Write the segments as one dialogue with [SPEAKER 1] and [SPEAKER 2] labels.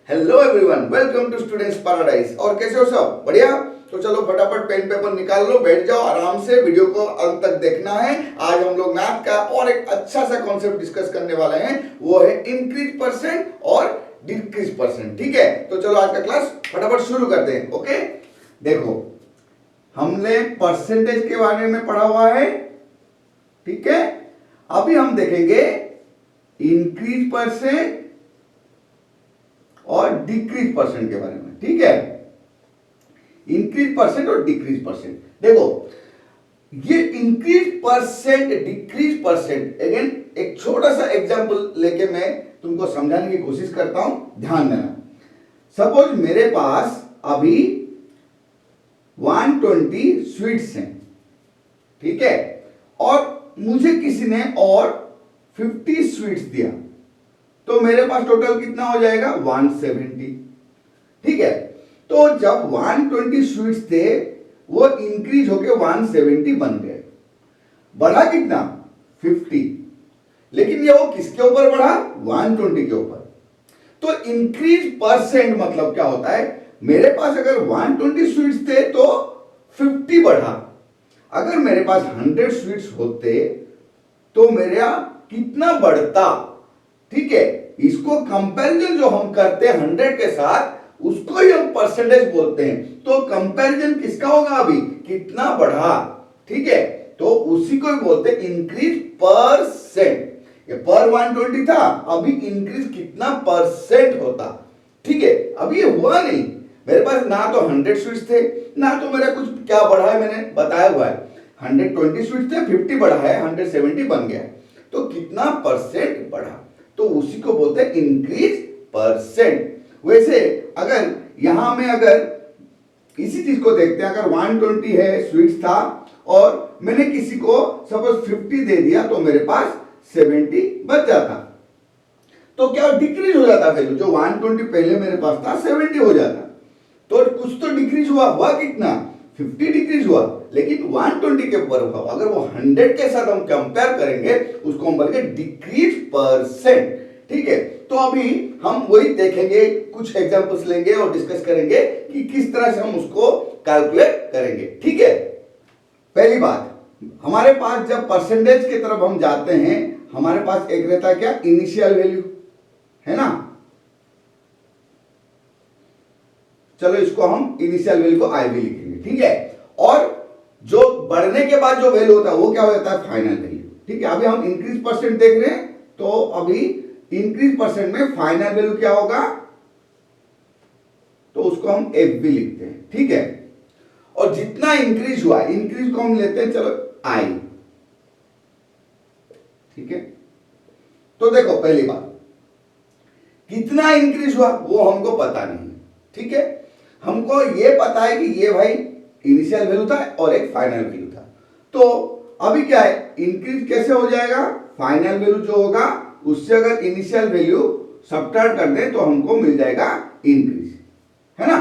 [SPEAKER 1] Hello everyone, welcome to students paradise. और कैसे हो सब? बढ़िया। तो चलो फटाफट पेन पेपर निकाल लो, बैठ जाओ आराम से। वीडियो को अंत तक देखना है। आज हम लोग मैथ का और एक अच्छा सा कॉन्सेप्ट डिस्कस करने वाले हैं, वो है इंक्रीज परसेंट और डिक्रीज परसेंट। ठीक है, तो चलो आज का क्लास फटाफट शुरू करते हैं। ओके, देखो हमने परसेंटेज के बारे में पढ़ा हुआ है, ठीक है। अभी हम देखेंगे इंक्रीज परसेंट और डिक्रीज परसेंट के बारे में, ठीक है। इंक्रीज परसेंट और डिक्रीज परसेंट, देखो ये increase percent decrease percent, again एक छोटा सा एग्जांपल लेके मैं तुमको समझाने की कोशिश करता हूं, ध्यान देना। सपोज मेरे पास अभी 120 स्वीट्स हैं, ठीक है, और मुझे किसी ने और 50 स्वीट्स दिया, तो मेरे पास टोटल कितना हो जाएगा? 170, ठीक है। तो जब 120 स्वीट्स थे वो इंक्रीज होके 170 बन गए। बढ़ा कितना? 50। लेकिन ये वो किसके ऊपर बढ़ा? 120 के ऊपर। तो इंक्रीज परसेंट मतलब क्या होता है? मेरे पास अगर 120 स्वीट्स थे तो 50 बढ़ा। अगर मेरे पास 100 स्वीट्स होते तो मेरा कितना बढ़ता? ठीक है, इसको कंपैरिजन जो हम करते हैं 100 के साथ, उसको ही हम परसेंटेज बोलते हैं। तो कंपैरिजन किसका होगा? अभी कितना बढ़ा, ठीक है, तो उसी को ही बोलते हैं इंक्रीज परसेंट। ये पर 120 था, अभी इंक्रीज कितना परसेंट होता, ठीक है। अभी ये हुआ नहीं, मेरे पास ना तो 100 स्वीट्स थे, ना तो मेरा कुछ क्या बढ़ा है, मैंने बताया हुआ है 120 स्वीट्स थे, 50 बढ़ा है, 170 बन गया। तो कितना परसेंट बढ़ा, तो उसी को बोलते हैं इंक्रीज परसेंट। वैसे अगर यहां में अगर इसी चीज को देखते हैं, अगर 120 है स्वीट्स था और मैंने किसी को सपोज 50 दे दिया, तो मेरे पास 70 बच जाता। तो क्या डिक्रीज हो जाता वैल्यू? जो 120 पहले मेरे पास था 70 हो जाता। तो कुछ तो डिक्रीज हुआ कितना? 50 डिक्रीज हुआ, लेकिन 120 के ऊपर हुआ। अगर वो 100 के साथ हम कंपेयर करेंगे, उसको हम बोलेंगे डिक्रीज परसेंट, ठीक है। तो अभी हम वही देखेंगे, कुछ एग्जांपल्स लेंगे और डिस्कस करेंगे कि किस तरह से हम उसको कैलकुलेट करेंगे, ठीक है। पहली बात, हमारे पास जब परसेंटेज की तरफ हम जाते हैं, हमारे पास एक रहता है क्या? इनिशियल वैल्यू, है ना। चलो इसको हम इनिशियल वैल्यू को आई भी लिखेंगे, ठीक है। और जो बढ़ने के बाद जो वैल्यू होता है वो क्या हो जाता है? फाइनल वैल्यू, ठीक है। अभी हम इंक्रीज परसेंट देख रहे हैं, तो अभी इंक्रीज परसेंट में फाइनल वैल्यू क्या होगा? तो उसको हम एफ भी लिखते हैं, ठीक है। और जितना इंक्रीज हुआ, इंक्रीज को हम लेते हैं चलो आई, ठीक है। तो देखो पहली बात, कितना इंक्रीज हुआ वो हमको पता नहीं, ठीक है। हमको ये पता है कि ये भाई इनिशियल वैल्यू था और एक फाइनल वैल्यू था। तो अभी क्या है, इंक्रीज कैसे हो जाएगा? फाइनल वैल्यू जो होगा उससे अगर इनिशियल वैल्यू सब्ट्रैक्ट कर दें तो हमको मिल जाएगा इंक्रीज, है ना।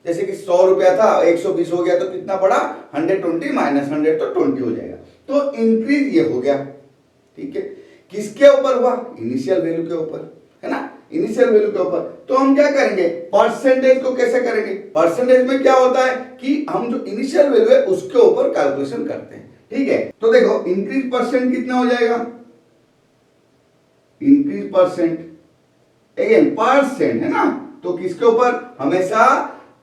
[SPEAKER 1] जैसे कि 100 रुपया था, 120 हो गया, तो कितना बढ़ा? 120 माइनस 100 तो 20 हो जाएगा। तो इंक्रीज ये हो गया, ठीक है। किसके ऊपर हुआ? इनिशियल वैल्यू के ऊपर, है ना, इनिशियल वैल्यू के ऊपर। तो हम क्या करेंगे? परसेंटेज को कैसे करेंगे? परसेंटेज में क्या होता है कि हम जो इनिशियल वैल्यू है उसके ऊपर कैलकुलेशन करते हैं, ठीक है। तो देखो इंक्रीज परसेंट कितना हो जाएगा? इंक्रीज परसेंट अगेन परसेंट, है ना, तो किसके ऊपर? हमेशा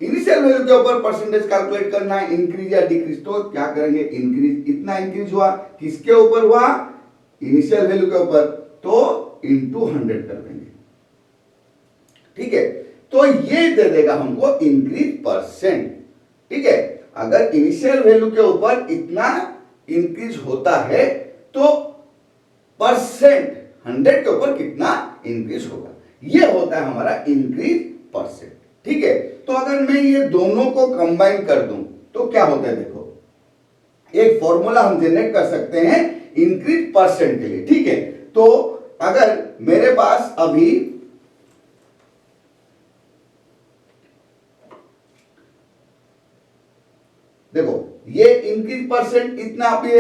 [SPEAKER 1] इनिशियल वैल्यू के ऊपर परसेंटेज कैलकुलेट करना है, इंक्रीज या डिक्रीज। तो क्या करेंगे? इंक्रीज, इतना इंक्रीज हुआ, किसके ऊपर हुआ? इनिशियल वैल्यू के ऊपर, तो इंटू 100 कर देंगे, ठीक है। तो ये दे देगा हमको इंक्रीज परसेंट, ठीक है। अगर इनिशियल वैल्यू के ऊपर इतना इंक्रीज होता है तो परसेंट 100 के ऊपर कितना इंक्रीज होगा, ये होता है हमारा इंक्रीज परसेंट, ठीक है। तो अगर मैं ये दोनों को कंबाइन कर दूं तो क्या होता है? देखो एक फॉर्मूला हम जनरेट कर सकते हैं इंक्रीज परसेंट के लिए, ठीक है। तो अगर मेरे पास अभी देखो ये इंक्रीज परसेंट इतना आप ये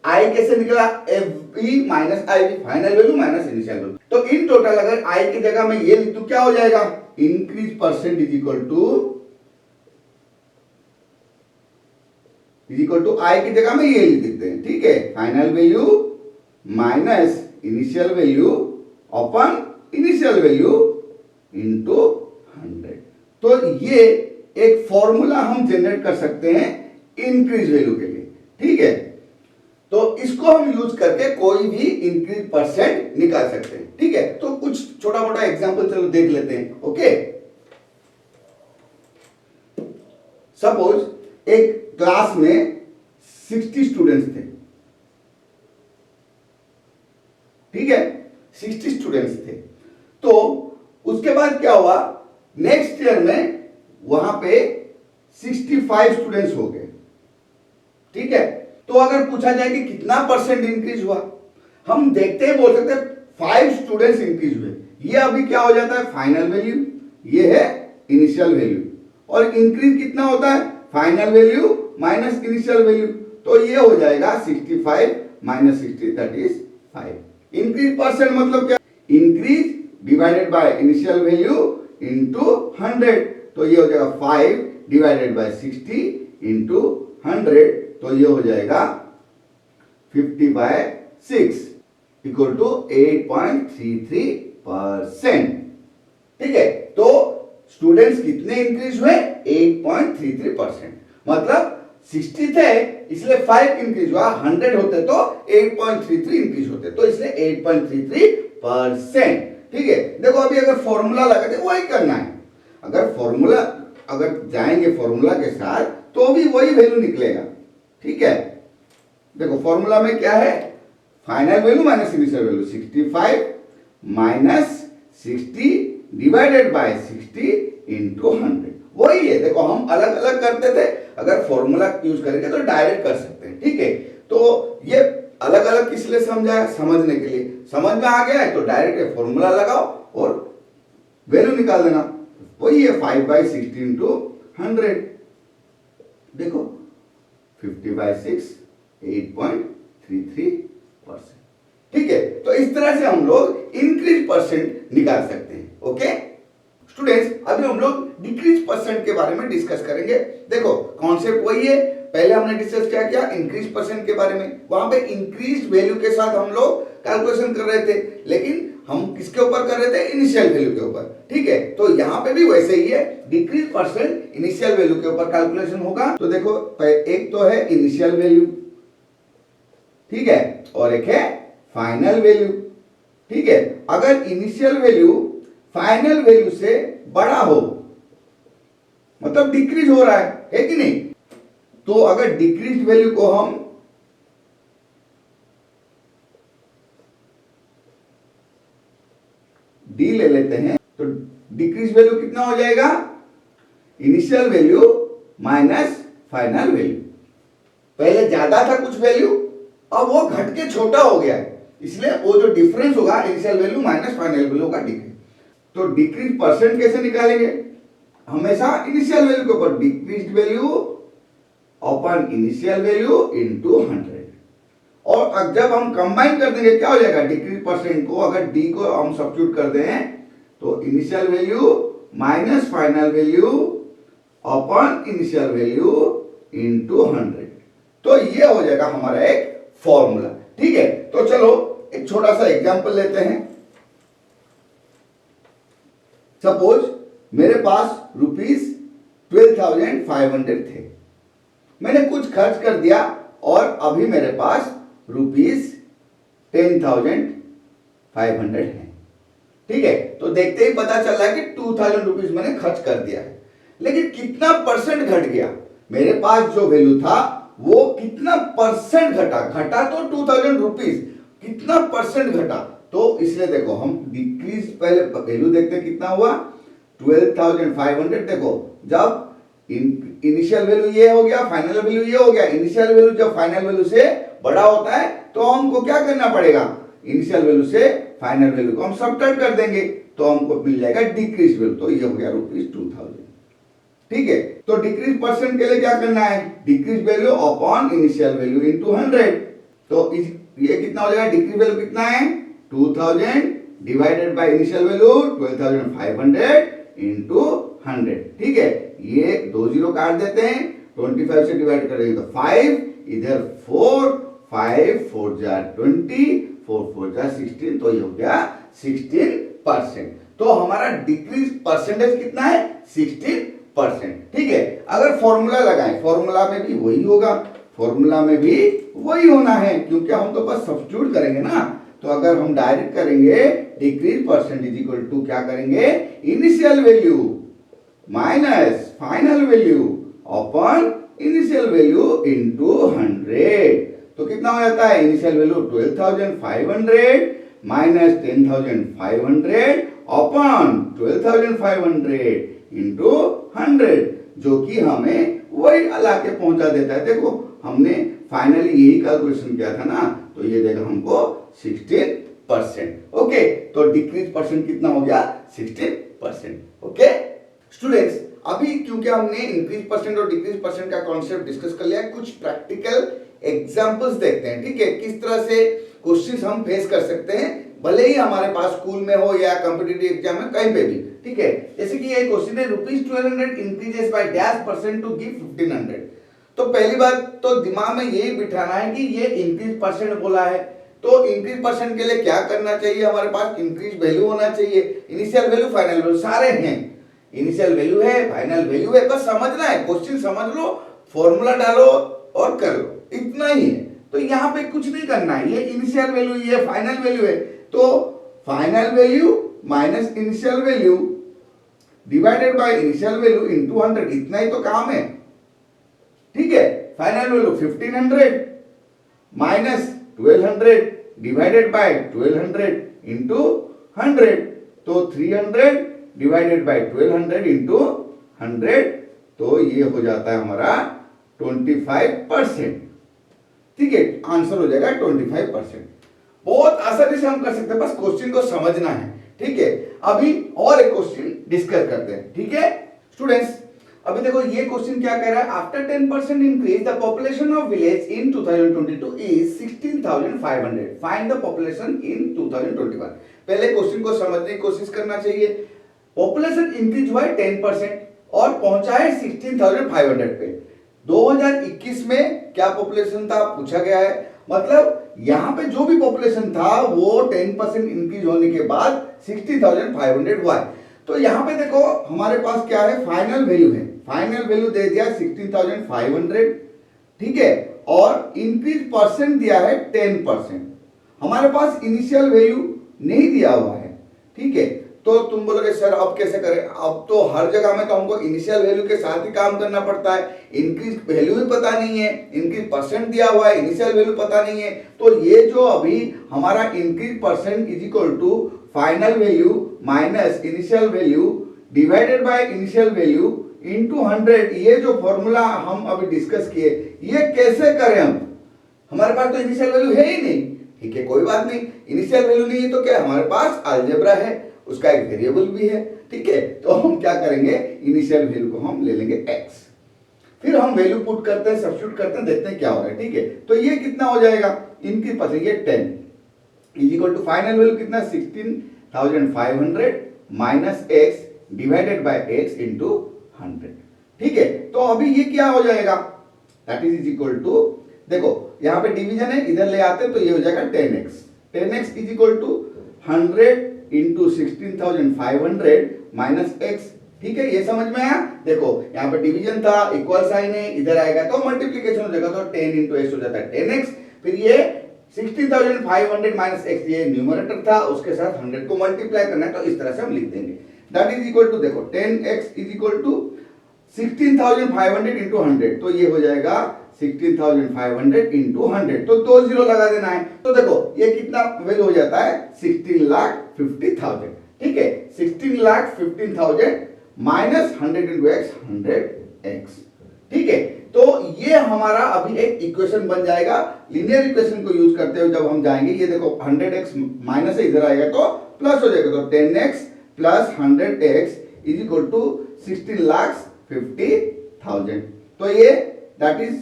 [SPEAKER 1] आई कैसे निकला? F V minus I V, final value minus initial value. तो इन टोटल अगर आई की जगह मैं ये लिख दूं क्या हो जाएगा? Increase percent is equal to I की जगह में ये लिख देते हैं, ठीक है, final value minus initial value upon initial value into 100। तो ये एक फॉर्मूला हम जनरेट कर सकते हैं इंक्रीज वैल्यू के लिए, ठीक है। तो इसको हम यूज करके कोई भी इंक्रीज परसेंट निकाल सकते हैं, ठीक है। तो कुछ छोटा मोटा एग्जांपल चलो देख लेते हैं, ओके। सपोज एक क्लास में 60 स्टूडेंट्स थे, ठीक है, 60 स्टूडेंट्स थे। तो उसके बाद क्या हुआ, नेक्स्ट ईयर में वहां पे 65 स्टूडेंट्स हो गए, ठीक है। तो अगर पूछा जाए कि कितना परसेंट इंक्रीज हुआ, हम देखते हैं, बोल सकते हैं 5 स्टूडेंट्स इंक्रीज हुए। ये अभी क्या हो जाता है, फाइनल वैल्यू, ये है इनिशियल वैल्यू। और इंक्रीज कितना होता है, final value minus initial value. तो ये हो जाएगा 65 minus 60 that is 5। Increase percent मतलब क्या, increase divided by initial value into 100। तो ये हो जाएगा 5 डिवाइडेड बाय 60 इनटू 100। तो ये हो जाएगा 50/6 इक्वल टू 8.33%, ठीक है। तो स्टूडेंट्स कितने इंक्रीज हुए, 8.33%। मतलब 60 थे इसलिए 5 इंक्रीज हुआ, 100 होते तो 8.33 इंक्रीज होते, तो इसलिए 8.33%, ठीक है। देखो अभी अगर फॉर्मूला लगाते वही करना है, अगर जाएंगे फॉर्मूला के साथ तो भी वही वैल्यू निकलेगा, ठीक है। देखो फॉर्मूला में क्या है, final value minus initial value, 65 minus 60 divided by 60 into 100, वही है। देखो हम अलग अलग करते थे, अगर फॉर्मूला यूज करेंगे तो डायरेक्ट कर सकते हैं, ठीक है। तो ये अलग अलग किस लिए समझा, समझने के लिए, समझ में आ गया है तो डायरेक्ट फॉर्मूला लगाओ और वैल्यू निकाल देना, वही है 5/60 इंटू 100। देखो 50/6 8.33%, ठीक है। तो इस तरह से हम लोग इंक्रीज परसेंट निकाल सकते हैं, ओके स्टूडेंट्स। अभी हम लोग डिक्रीज परसेंट के बारे में डिस्कस करेंगे। देखो कॉन्सेप्ट वही है, पहले हमने डिस्कस क्या किया, इंक्रीज परसेंट के बारे में। वहां पे इंक्रीज वैल्यू के साथ हम लोग कैलकुलेशन कर रहे थे, लेकिन हम किसके ऊपर कर रहे थे, इनिशियल वैल्यू के ऊपर, ठीक है। तो यहाँ पे भी वैसे ही है, डिक्रीज परसेंट इनिशियल वैल्यू के ऊपर कैलकुलेशन होगा। तो देखो एक तो है इनिशियल वैल्यू, ठीक है, और एक है फाइनल वैल्यू, ठीक है। अगर इनिशियल वैल्यू फाइनल वैल्यू से बड़ा हो, मतलब डिक्रीज हो रहा है कि नहीं, तो अगर डिक्रीज वैल्यू को हम डी ले लेते हैं, तो डिक्रीज वैल्यू कितना हो जाएगा, initial value minus final value. पहले ज्यादा था कुछ वैल्यू, अब वो घट के छोटा हो गया है, इसलिए वो जो डिफरेंस होगा initial value minus final value का डिक्रीज। तो डिक्रीज परसेंट कैसे निकालेंगे, हमेशा इनिशियल वैल्यू के ऊपर, decrease value upon initial value into 100। और जब हम कंबाइन कर देंगे क्या हो जाएगा, डिक्रीज परसेंट को अगर डी को हम सब्स्टिट्यूट कर दें तो initial value minus final value upon initial value into 100। तो ये हो जाएगा हमारा एक फॉर्मूला, ठीक है। तो चलो एक छोटा सा एग्जांपल लेते हैं। सपोज मेरे पास ₹12,500 थे, मैंने कुछ खर्च कर दिया और अभी मेरे पास ₹10,500 है, ठीक है। तो देखते ही पता चल रहा है कि 2,000 रुपीज मैंने खर्च कर दिया है, लेकिन कितना परसेंट घट गया, मेरे पास जो वैल्यू था वो कितना परसेंट घटा तो 2,000 रुपीज, कितना परसेंट घटा। तो इसलिए देखो हम डिक्रीज, पहले वैल्यू देखते हैं कितना हुआ, 12,500। देखो जब इनिशियल वैल्यू ये हो गया, फाइनल वैल्यू ये हो गया, इनिशियल वैल्यू जब फाइनल वैल्यू से बड़ा होता है तो हमको क्या करना पड़ेगा, इनिशियल वैल्यू से फाइनल वैल्यू को हम सबट्रैक्ट कर देंगे तो हमको मिल जाएगा डिक्रीज वैल्यू। तो ये हो गया ₹2,000, ठीक है। तो डिक्रीज परसेंट के लिए क्या करना है, decrease value upon initial value into 100। तो ये कितना हो जाएगा, डिक्रीज वैल्यू कितना है 2,000 divided by initial value 12,500 into 100। ठीक है, ये 2 जीरो काट देते हैं, 25 से डिवाइड करेंगे तो 5, इधर 4, 5 4 जा 20, 4 4 जा 16, तो ये हो गया 16%। तो हमारा डिक्रीज परसेंटेज कितना है? 16%। ठीक है, अगर फॉर्मूला लगाएं, फॉर्मूला में भी वही होगा, फॉर्मूला में भी वही होना है, क्योंकि हम तो बस सब्स्टिट्यूट करेंगे ना। तो अगर हम डायरेक्ट करेंगे डिक्रीज परसेंटेज इक्वल टू क्या करेंगे? Initial value minus final value upon initial value into 100। तो कितना हो जाता है? Initial value 12,500 minus 10,500 upon 12,500 into 100, जो कि हमें वही ला के पहुंचा देता है। देखो हमने फाइनली यही कैलकुलेशन किया था ना, तो ये देगा हमको 16%। ओके, तो डिक्रीज परसेंट कितना हो गया? 16%। ओके स्टूडेंट्स, अभी क्योंकि हमने इंक्रीज परसेंट और डिक्रीज परसेंट का कॉन्सेप्ट डिस्कस कर लिया, कुछ प्रैक्टिकल एग्जांपल्स देखते हैं। ठीक है, किस तरह से क्वेश्चंस हम फेस कर सकते हैं, भले ही हमारे पास स्कूल में हो या कॉम्पिटिटिव एग्जाम में, कहीं पे भी। ठीक है, जैसे कि ये क्वेश्चन है, ₹1200 increases by dash percent to give 1500। तो पहली बात तो दिमाग में यही बिठाना है कि ये इंक्रीज परसेंट बोला है, तो इंक्रीज परसेंट के लिए क्या करना चाहिए? हमारे पास इंक्रीज वैल्यू होना चाहिए, इनिशियल वैल्यू फाइनल वैल्यू सारे हैं, इनिशियल वैल्यू है, फाइनल वैल्यू है, बस समझना है, क्वेश्चन समझ लो, फॉर्मूला डालो और कर लो, इतना ही है। तो यहाँ पे कुछ नहीं करना है, ये इनिशियल वैल्यू, ये फाइनल वैल्यू है, तो final value minus initial value divided by initial value into 100, इतना ही तो काम है। ठीक है, final value 1500 minus 1200 divided by 1200 into 100, तो 300 डिवाइडेड बाय 1200 इनटू 100, तो ये हो जाता है हमारा 25%। ठीक है, आंसर हो जाएगा 25%। बहुत आसानी से हम कर सकते हैं, बस क्वेश्चन को समझना है। ठीक है, अभी और एक क्वेश्चन डिस्कस करते हैं। ठीक है स्टूडेंट्स, अभी देखो ये क्वेश्चन क्या कह रहा है? After 10% increase the population of village in 2022 is 16,500, find the population in 2021। पहले क्वेश्चन को समझने की कोशिश करना चाहिए। पॉपुलेशन इंक्रीज हुआ है 10% और पहुंचा है 16,500 पे। 2021 में क्या पॉपुलेशन था पूछा गया है, मतलब यहां पे जो भी पॉपुलेशन था वो 10% इंक्रीज होने के बाद 60,500 हुआ है। तो यहां पे देखो हमारे पास क्या है? फाइनल वैल्यू है, फाइनल वैल्यू दे दिया 16,500। ठीक है, और इंक्रीज परसेंट दिया है 10%। हमारे पास इनिशियल वैल्यू नहीं दिया हुआ है। ठीक है, तो तुम बोलोगे सर अब कैसे करें? अब तो हर जगह में तो हमको इनिशियल वैल्यू के साथ ही काम करना पड़ता है, इंक्रीज वैल्यू भी पता नहीं है, इंक्रीज परसेंट दिया हुआ है, इनिशियल वैल्यू पता नहीं है। तो ये जो अभी हमारा increase percent is equal to final value minus initial value divided by initial value into 100, ये जो फॉर्मूला हम अभी डिस्कस किए, ये कैसे करें हम? हमारे पास तो इनिशियल वैल्यू है ही नहीं। ठीक है, कोई बात नहीं, इनिशियल वैल्यू नहीं है तो क्या हमारे पास अलजेब्रा है, उसका एक वेरिएबल भी है। ठीक है, तो हम क्या करेंगे? इनिशियल वैल्यू को हम ले लेंगे x, फिर हम वैल्यू पुट करते हैं, सब्स्टिट्यूट करते हैं, देखते हैं क्या हो रहा है। ठीक है, तो ये कितना हो जाएगा? इनके पास ये 10 is equal to final value कितना? 16,500 minus x divided by x into 100। ठीक है, तो अभी ये क्या हो जाएगा? दैट इज इक्वल टू, देखो यहां पे डिवीजन है, इधर ले आते तो ये हो जाएगा 10x। 10x is equal to 100 into 16,500 minus x। ठीक है, ये समझ में आया? देखो यहाँ पे डिवीजन था, इक्वल साइन है, इधर आएगा तो मल्टीप्लीकेशन हो जाएगा, तो 10 इंटू x हो जाता है 10x। फिर ये 16,500 माइनस x, ये न्यूमरेटर था, उसके साथ 100 को मल्टीप्लाई करना है, तो इस तरह से हम लिख देंगे। दैट इज इक्वल टू, देखो 10x is equal to 16,500 into 100, तो ये हो जाएगा 16,500 इंटू 100, तो 2 जीरो लगा देना है। तो देखो ये कितना वैल्यू हो जाता है? 16,50,000। ठीक है, 16,15,000 माइनस 100 इंटू x, 100x। ठीक है, तो ये हमारा अभी एक इक्वेशन बन जाएगा। लीनियर इक्वेशन को यूज करते हुए जब हम जाएंगे, ये देखो 100x माइनस है, इधर आएगा तो प्लस हो जाएगा, तो 10x plus 100x is equal to 16,50,000। तो ये that is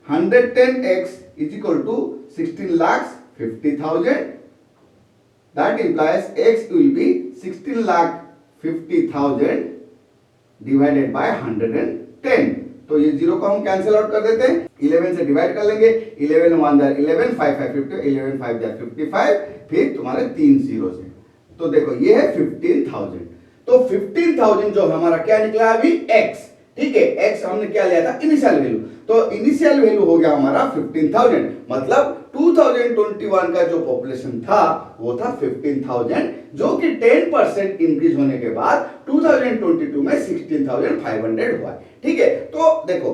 [SPEAKER 1] 110x is equal to 16,50,000. That implies x will be 16,50,000 divided by 110। तो ये 0 को हम कैंसिल आउट कर देते हैं, 11 से डिवाइड कर लेंगे, 11 1 जार 11, 5 5 50, 11 5 जार 55, फिर तुम्हारे 3 0 से। तो देखो ये है 15,000। तो 15,000 जो हमारा क्या निकला अभी x, ठीक है, x हमने क्या लिया था इनिशियल वैल्यू, तो इनिशियल वैल्यू हो गया हमारा 15,000, मतलब 2021 का जो पॉपुलेशन था वो था 15,000, जो कि 10% इंक्रीज होने के बाद 2022 में 16,500 हुआ। ठीक है, तो देखो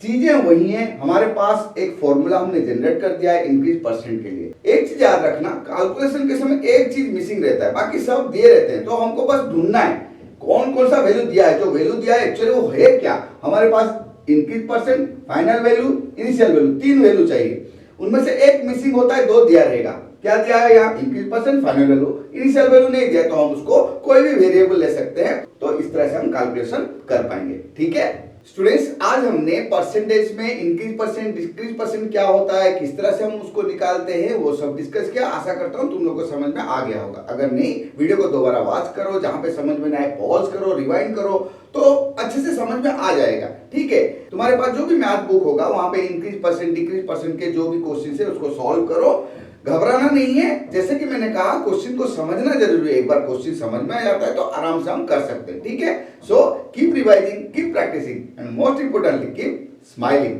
[SPEAKER 1] चीजें वही हैं, हमारे पास एक फॉर्मूला हमने जनरेट कर दिया है इंक्रीज परसेंट के लिए। एक चीज याद रखना, कैलकुलेशन के समय एक चीज मिसिंग रहता है, बाकी सब दिए रहते हैं, तो हमको बस ढूंढना है कौन कौन सा वैल्यू दिया है। जो वैल्यू दिया है एक्चुअली वो है क्या, हमारे पास increase percent, final value, initial value, 3 value चाहिए, उनमें से एक मिसिंग होता है, 2 दिया रहेगा। क्या दिया है यहाँ, increase percent, final value, initial value नहीं दिया तो हम उसको कोई भी वेरिएबल ले सकते हैं, तो इस तरह से हम कैलकुलेशन कर पाएंगे। ठीक है स्टूडेंट्स, आज हमने परसेंटेज में इंक्रीज परसेंट, डिक्रीज परसेंट क्या होता है, किस तरह से हम उसको निकालते हैं, वो सब डिस्कस किया। आशा करता हूं तुम लोगों को समझ में आ गया होगा। अगर नहीं, वीडियो को दोबारा वॉच करो, जहां पे समझ में ना आए पॉज करो, रिवाइंड करो, तो अच्छे से समझ में आ जाएगा। ठीक है, तुम्हारे पास जो भी मैथ बुक होगा वहां पे इंक्रीज परसेंट, डिक्रीज परसेंट के जो भी क्वेश्चन है उसको सॉल्व करो, घबराना नहीं है। जैसे कि मैंने कहा क्वेश्चन को समझना जरूरी है, एक बार क्वेश्चन समझ में आ जाता है तो आराम से हम कर सकते हैं। ठीक है, so keep revising, keep practicing and most importantly keep smiling.